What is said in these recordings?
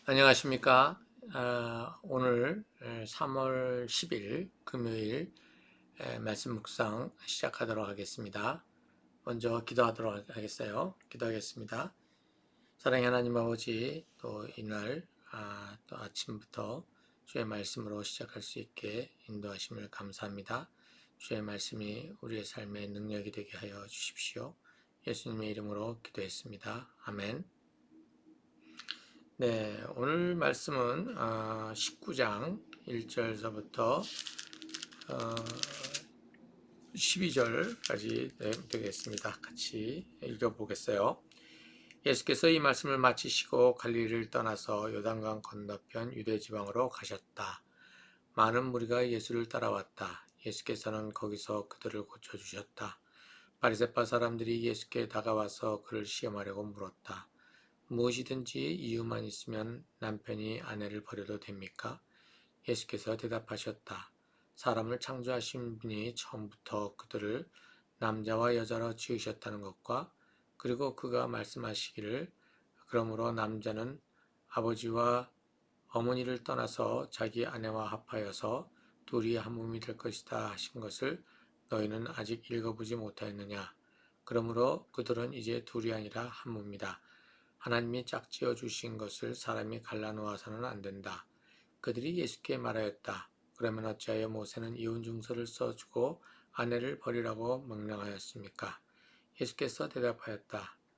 안녕하십니까. 오늘 3월 10일 금요일 말씀 묵상 시작하도록 하겠습니다. 먼저 기도하도록 하겠어요. 기도하겠습니다. 사랑의 하나님 아버지, 또 이날 또 아침부터 주의 말씀으로 시작할 수 있게 인도하심을 감사합니다. 주의 말씀이 우리의 삶의 능력이 되게 하여 주십시오. 예수님의 이름으로 기도했습니다. 아멘. 네, 오늘 말씀은 19장 1절서부터 12절까지 되겠습니다. 같이 읽어보겠어요. 예수께서 이 말씀을 마치시고 갈릴리를 떠나서 요단강 건너편 유대 지방으로 가셨다. 많은 무리가 예수를 따라왔다. 예수께서는 거기서 그들을 고쳐주셨다. 바리새파 사람들이 예수께 다가와서 그를 시험하려고 물었다. 무엇이든지 이유만 있으면 남편이 아내를 버려도 됩니까? 예수께서 대답하셨다. 사람을 창조하신 분이 처음부터 그들을 남자와 여자로 지으셨다는 것과 그리고 그가 말씀하시기를 그러므로 남자는 아버지와 어머니를 떠나서 자기 아내와 합하여서 둘이 한 몸이 될 것이다 하신 것을 너희는 아직 읽어보지 못하였느냐? 그러므로 그들은 이제 둘이 아니라 한 몸이다. 하나님이 짝지어 주신 것을 사람이 갈라놓아서는 안 된다. 그들이 예수께 말하였다. 그러면 어찌하여 모세는 이혼 증서를 써주고 아내를 버리라고 명령하였습니까? 예수께서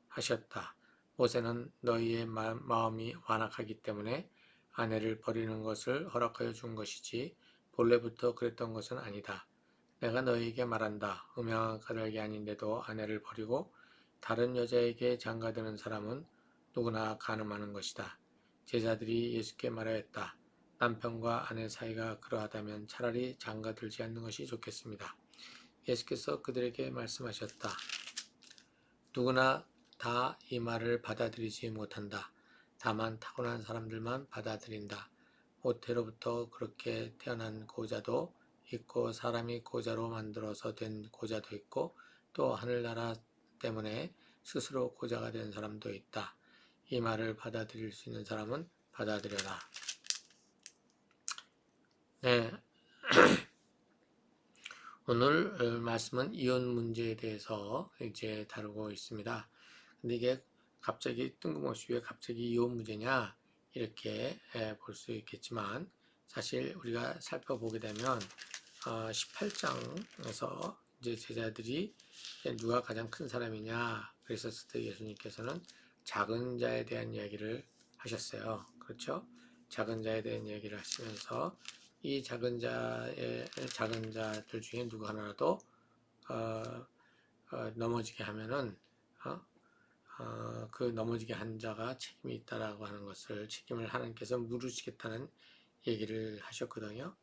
하셨다. 모세는 너희의 마음이 완악하기 때문에 아내를 버리는 것을 허락하여 준 것이지 본래부터 그랬던 것은 아니다. 내가 너희에게 말한다. 음양한 까닭이 아닌데도 아내를 버리고 다른 여자에게 장가드는 사람은 누구나 간음하는 것이다. 제자들이 예수께 말하였다. 남편과 아내 사이가 그러하다면 차라리 장가들지 않는 것이 좋겠습니다. 예수께서 그들에게 말씀하셨다. 누구나 다 이 말을 받아들이지 못한다. 다만 타고난 사람들만 받아들인다. 모태로부터 그렇게 태어난 고자도 있고 사람이 고자로 만들어서 된 고자도 있고 또 하늘나라 때문에 스스로 고자가 된 사람도 있다. 이 말을 받아들일 수 있는 사람은 받아들여라. 네, 오늘 말씀은 이혼 문제에 대해서 이제 다루고 있습니다. 근데 이게 갑자기 뜬금없이 왜 갑자기 이혼 문제냐 이렇게 볼 수 있겠지만 사실 우리가 살펴보게 되면 18장에서 이제 제자들이 누가 가장 큰 사람이냐 그랬었을 때 예수님께서는 작은 자에 대한 이야기를 하셨어요. 그렇죠? 작은 자에 대한 이야기를 하시면서 이 작은 자들 중에 누구 하나라도 넘어지게 하면은 그 넘어지게 한 자가 책임이 있다라고 하는 것을 책임을 하나님께서 물으시겠다는 얘기를 하셨거든요.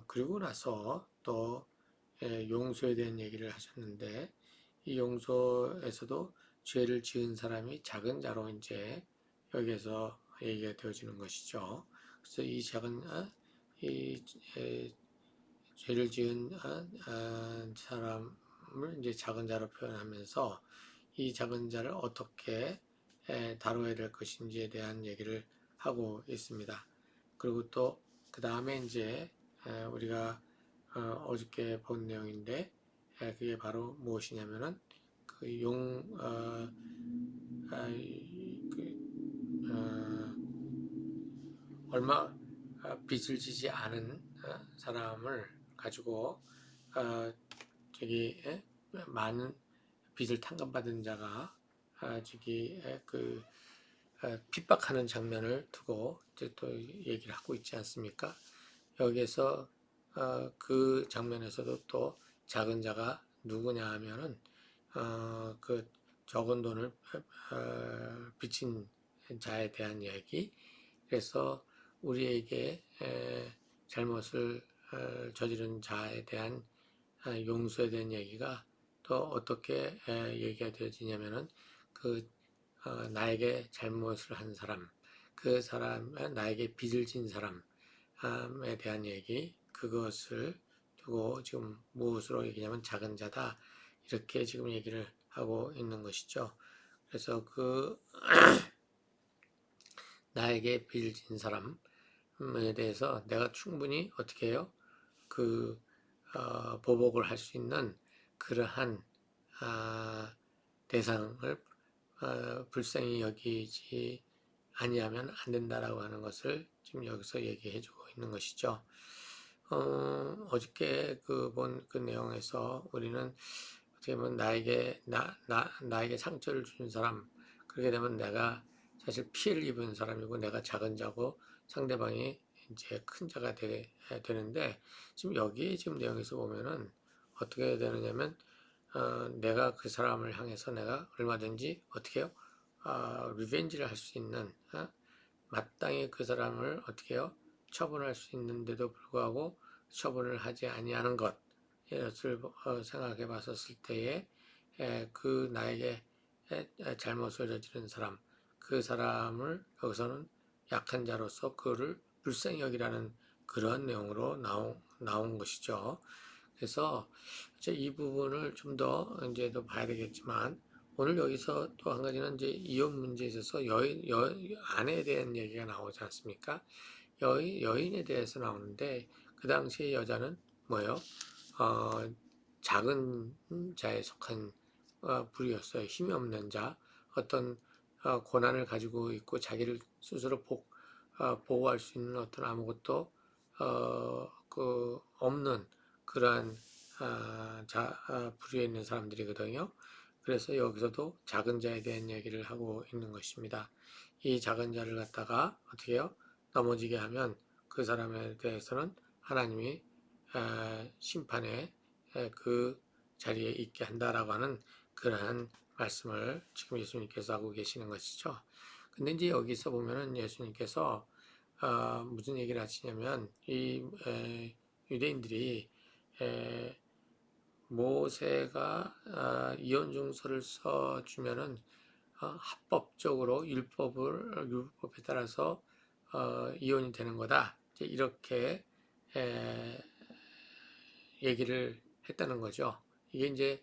그리고 나서 또 용서에 대한 얘기를 하셨는데 이 용서에서도 죄를 지은 사람이 작은 자로 이제 여기에서 얘기가 되어지는 것이죠. 그래서 이 작은 이 죄를 지은 사람을 이제 작은 자로 표현하면서 이 작은 자를 어떻게 다뤄야 될 것인지에 대한 얘기를 하고 있습니다. 그리고 또 그 다음에 이제 우리가 어저께 본 내용인데 그게 바로 무엇이냐면은 그 얼마 빚을 지지 않은 사람을 가지고 저기 많은 빚을 탕감받은 자가 저기 핍박하는 장면을 두고 이제 또 얘기를 하고 있지 않습니까? 여기에서 그 장면에서도 또 작은 자가 누구냐 하면은 그 적은 돈을 빚진 자에 대한 이야기. 그래서 우리에게 잘못을 저지른 자에 대한 용서에 대한 얘기가 또 어떻게 얘기가 되어지냐면은 그 나에게 잘못을 한 사람, 그 사람 나에게 빚을 진 사람에 대한 얘기, 그것을 두고 지금 무엇으로 얘기냐면 작은 자다 이렇게 지금 얘기를 하고 있는 것이죠. 그래서 그 나에게 빚진 사람에 대해서 내가 충분히 어떻게 해요? 그 보복을 할 수 있는 그러한 대상을 불쌍히 여기지 아니하면 안 된다라고 하는 것을 지금 여기서 얘기해 주고 있는 것이죠. 어저께 본 그 내용에서 우리는 어떻게 보면 나에게 상처를 준 사람, 그렇게 되면 내가 사실 피해를 입은 사람이고 내가 작은 자고 상대방이 이제 큰 자가 되는데, 지금 여기 지금 내용에서 보면은 어떻게 되느냐면 내가 그 사람을 향해서 내가 얼마든지 어떻게 해요? 리벤지를 할 수 있는, 마땅히 그 사람을 어떻게 해요? 처분할 수 있는데도 불구하고 처분을 하지 아니하는 것을 생각해 봤었을 때에 그 나에게 잘못을 저지른 사람, 그 사람을 여기서는 약한 자로서 그를 불쌍히 여기라는 그런 내용으로 나온 것이죠. 그래서 이제 이 부분을 좀 더 이제 더 봐야 되겠지만, 오늘 여기서 또 한 가지는 이제 이혼 문제에 있어서 아내에 대한 얘기가 나오지 않습니까? 여인에 대해서 나오는데, 그 당시에 여자는 뭐예요? 어, 작은 자에 속한 부류였어요. 힘이 없는 자, 어떤 고난을 가지고 있고 자기를 스스로 보호할 수 있는 어떤 아무것도 없는 그러한 부류에 있는 사람들이거든요. 그래서 여기서도 작은 자에 대한 얘기를 하고 있는 것입니다. 이 작은 자를 갖다가 어떻게 해요? 넘어지게 하면 그 사람에 대해서는 하나님이 심판의 그 자리에 있게 한다라고 하는 그러한 말씀을 지금 예수님께서 하고 계시는 것이죠. 근데 이제 여기서 보면은 예수님께서 무슨 얘기를 하시냐면 이 유대인들이 모세가 이혼증서를 써주면은 합법적으로 율법에 따라서 이혼이 되는 거다. 이제 이렇게 얘기를 했다는 거죠. 이게 이제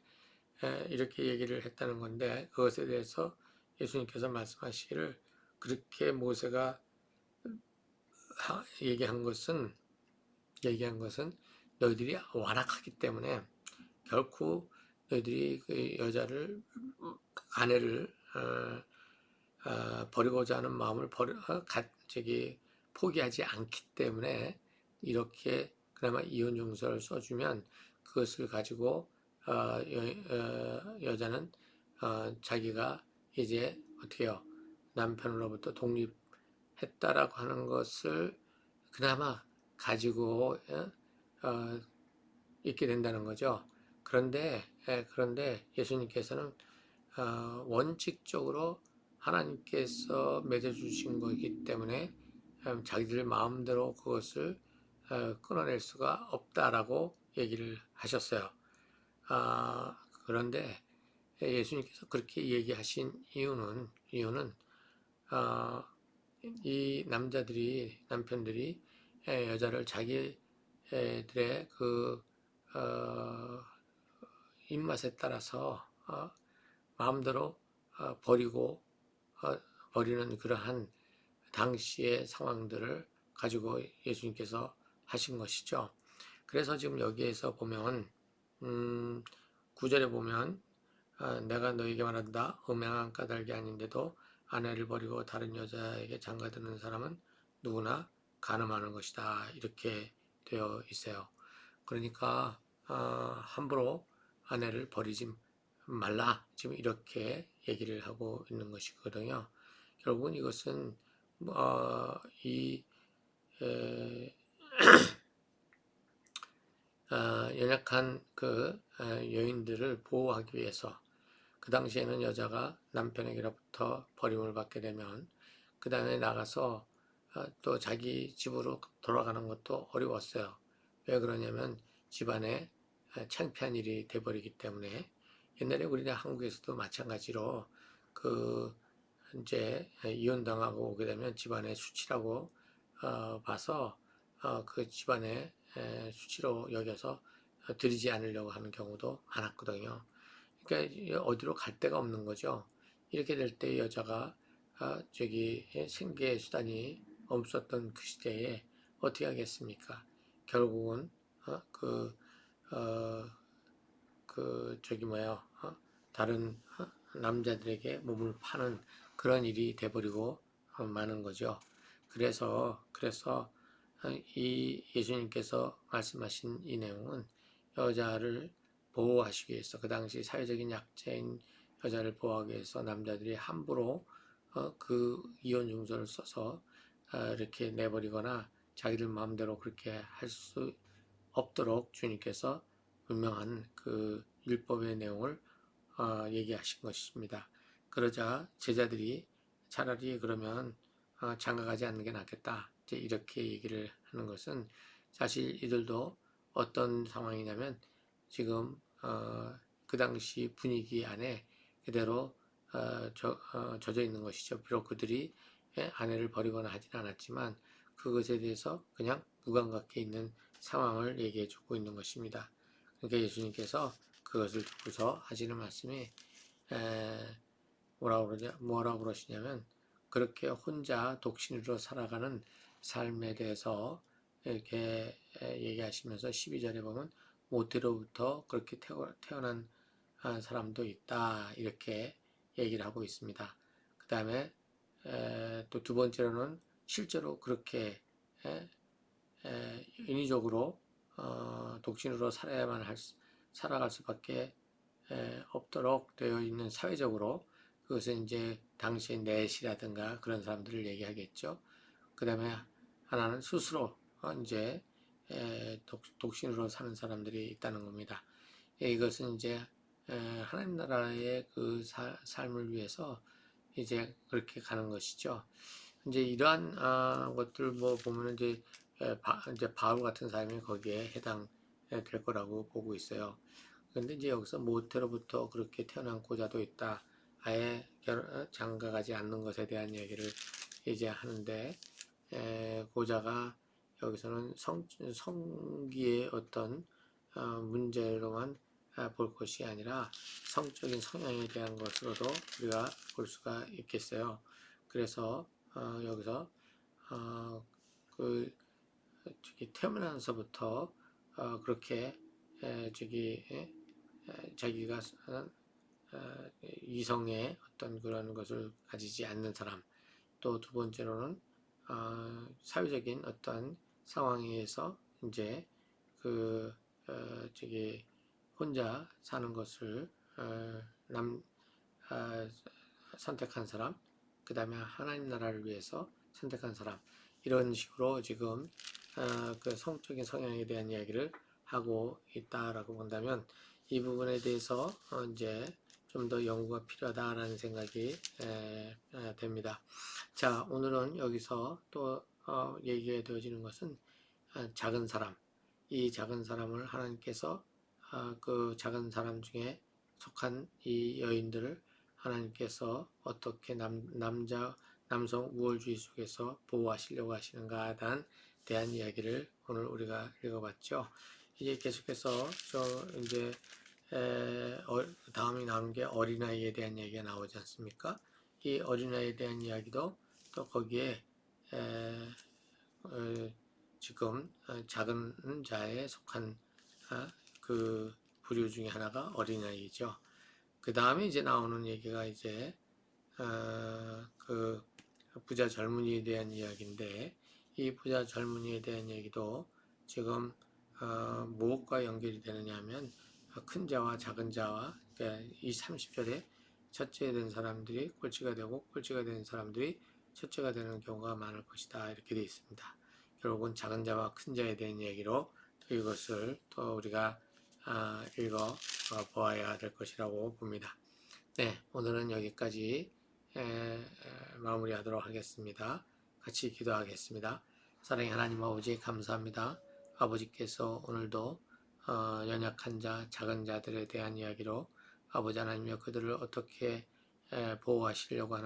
이렇게 얘기를 했다는 건데, 그것에 대해서 예수님께서 말씀하시기를, 그렇게 모세가 얘기한 것은 너희들이 완악하기 때문에 결코 너희들이 그 여자를 아내를 버리고자 하는 마음을 포기하지 않기 때문에 이렇게 그나마 이혼 증서를 써주면 그것을 가지고 여자는 자기가 이제 어떻게 해요? 남편으로부터 독립했다라고 하는 것을 그나마 가지고 있게 된다는 거죠. 그런데 예수님께서는 원칙적으로 하나님께서 맺어주신 것이기 때문에 자기들 마음대로 그것을 끊어낼 수가 없다라고 얘기를 하셨어요. 그런데 예수님께서 그렇게 얘기하신 이유는 이 남편들이 여자를 자기들의 그 입맛에 따라서 마음대로 버리는 그러한 당시의 상황들을 가지고 예수님께서 하신 것이죠. 그래서 지금 여기에서 보면 9절에 보면 내가 너에게 말한다. 음행한 까닭이 아닌데도 아내를 버리고 다른 여자에게 장가드는 사람은 누구나 간음하는 것이다. 이렇게 되어 있어요. 그러니까 함부로 아내를 버리지 말라. 지금 이렇게 얘기를 하고 있는 것이거든요. 결국은 이것은 이 연약한 그 여인들을 보호하기 위해서, 그 당시에는 여자가 남편에게로부터 버림을 받게 되면 그 다음에 나가서 또 자기 집으로 돌아가는 것도 어려웠어요. 왜 그러냐면 집안에 창피한 일이 돼버리기 때문에. 옛날에 우리나라 한국에서도 마찬가지로 그 이제 이혼당하고 오게 되면 집안의 수치라고 봐서 그 집안의 수치로 여겨서 드리지 않으려고 하는 경우도 많았거든요. 그러니까 어디로 갈 데가 없는 거죠. 이렇게 될 때 여자가 생계 수단이 없었던 그 시대에 어떻게 하겠습니까? 결국은 어, 다른 남자들에게 몸을 파는 그런 일이 돼버리고 마는 거죠. 그래서 이 예수님께서 말씀하신 이 내용은 여자를 보호하시기 위해서, 그 당시 사회적인 약자인 여자를 보호하기 위해서 남자들이 함부로 그 이혼 증서를 써서 이렇게 내버리거나 자기들 마음대로 그렇게 할 수 없도록 주님께서 분명한 그 율법의 내용을 얘기하신 것입니다. 그러자 제자들이 차라리 그러면 장가가지 않는 게 낫겠다, 이제 이렇게 얘기를 하는 것은, 사실 이들도 어떤 상황이냐면 지금 그 당시 분위기 안에 그대로 젖어 있는 것이죠. 비록 그들이 아내를 버리거나 하진 않았지만 그것에 대해서 그냥 무감각해 있는 상황을 얘기해 주고 있는 것입니다. 그러니까 예수님께서 그것을 듣고서 하시는 말씀이 뭐라고 그러시냐면, 그렇게 혼자 독신으로 살아가는 삶에 대해서 이렇게 얘기하시면서 12절에 보면 모태로부터 그렇게 태어난 사람도 있다, 이렇게 얘기를 하고 있습니다. 그 다음에 또 두 번째로는 실제로 그렇게 인위적으로 독신으로 살아갈 수밖에 없도록 되어 있는 사회적으로, 그것은 이제 당시의 넷이라든가 그런 사람들을 얘기하겠죠. 그 다음에 하나는 스스로 이제 독신으로 사는 사람들이 있다는 겁니다. 이것은 이제 하나님 나라의 그 삶을 위해서 이제 그렇게 가는 것이죠. 이제 이러한 것들 뭐 보면은 이제 바울 같은 사람이 거기에 해당될 거라고 보고 있어요. 그런데 이제 여기서 모태로부터 그렇게 태어난 고자도 있다, 아예 장가가지 않는 것에 대한 얘기를 이제 하는데, 고자가 여기서는 성기의 어떤 문제로만 볼 것이 아니라 성적인 성향에 대한 것으로도 우리가 볼 수가 있겠어요. 그래서 여기서 그 태어나면서부터 그렇게 자기가 이성의 어떤 그런 것을 가지지 않는 사람, 또 두 번째로는 사회적인 어떤 상황에서 이제 그 혼자 사는 것을 남 선택한 사람, 그 다음에 하나님 나라를 위해서 선택한 사람, 이런 식으로 지금 그 성적인 성향에 대한 이야기를 하고 있다라고 본다면, 이 부분에 대해서 이제 좀 더 연구가 필요하다라는 생각이 됩니다. 자, 오늘은 여기서 또 얘기가 되어지는 것은 작은 사람, 이 작은 사람을 하나님께서 그 작은 사람 중에 속한 이 여인들을 하나님께서 어떻게 남성 우월주의 속에서 보호하시려고 하시는가에 대한 이야기를 오늘 우리가 읽어봤죠. 이제 계속해서 이제 다음에 나오는 게 어린아이에 대한 이야기가 나오지 않습니까? 이 어린아이에 대한 이야기도 또 거기에 지금 작은 자에 속한 그 부류 중에 하나가 어린아이죠. 그 다음에 이제 나오는 얘기가 이제 그 부자 젊은이에 대한 이야기인데, 이 부자 젊은이에 대한 얘기도 지금 무엇과 연결이 되느냐 하면 큰 자와 작은 자와, 그러니까 이 30절에 첫째 된 사람들이 꼴찌가 되고 꼴찌가 된 사람들이 첫째가 되는 경우가 많을 것이다, 이렇게 되어 있습니다. 결국은 작은 자와 큰 자에 대한 얘기로 또 이것을 또 우리가 읽어 보아야 될 것이라고 봅니다. 네, 오늘은 여기까지 마무리하도록 하겠습니다. 같이 기도하겠습니다. 사랑의 하나님 아버지, 감사합니다. 아버지께서 오늘도 연약한 자, 작은 자들에 대한 이야기로 아버지 하나님여 그들을 어떻게 보호하시려고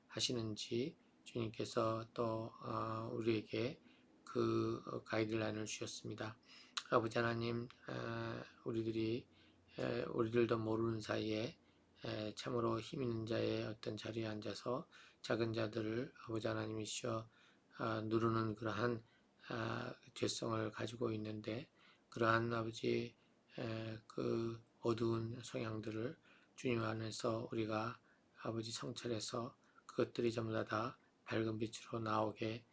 하시는지 주님께서 또 우리에게 그 가이드라인을 주셨습니다. 아버지 하나님, 우리들도 모르는 사이에 참으로 힘 있는 자의 어떤 자리에 앉아서 작은 자들을 아버지 하나님이시여 누르는 그러한 죄성을 가지고 있는데 그러한 아버지 그 어두운 성향들을 주님 안에서 우리가 아버지 성찰해서 그것들이 전부 다 밝은 빛으로 나오게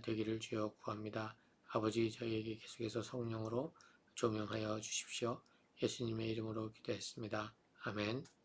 되기를 주여 구합니다. 아버지 저희에게 계속해서 성령으로 조명하여 주십시오. 예수님의 이름으로 기도했습니다. 아멘.